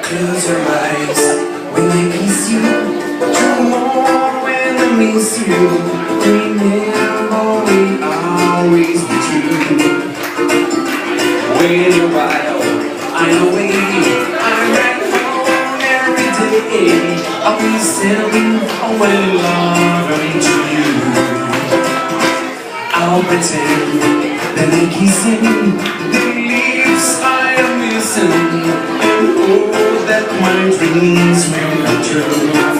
Close your eyes when I kiss you. Dream more when I miss you. Remember we always be true. When you're wild, I'm away. I'm back home every day. I'll be sailing away loving to you. I'll pretend that I'm kissing the lips I am missing, and hope that my dreams will come true.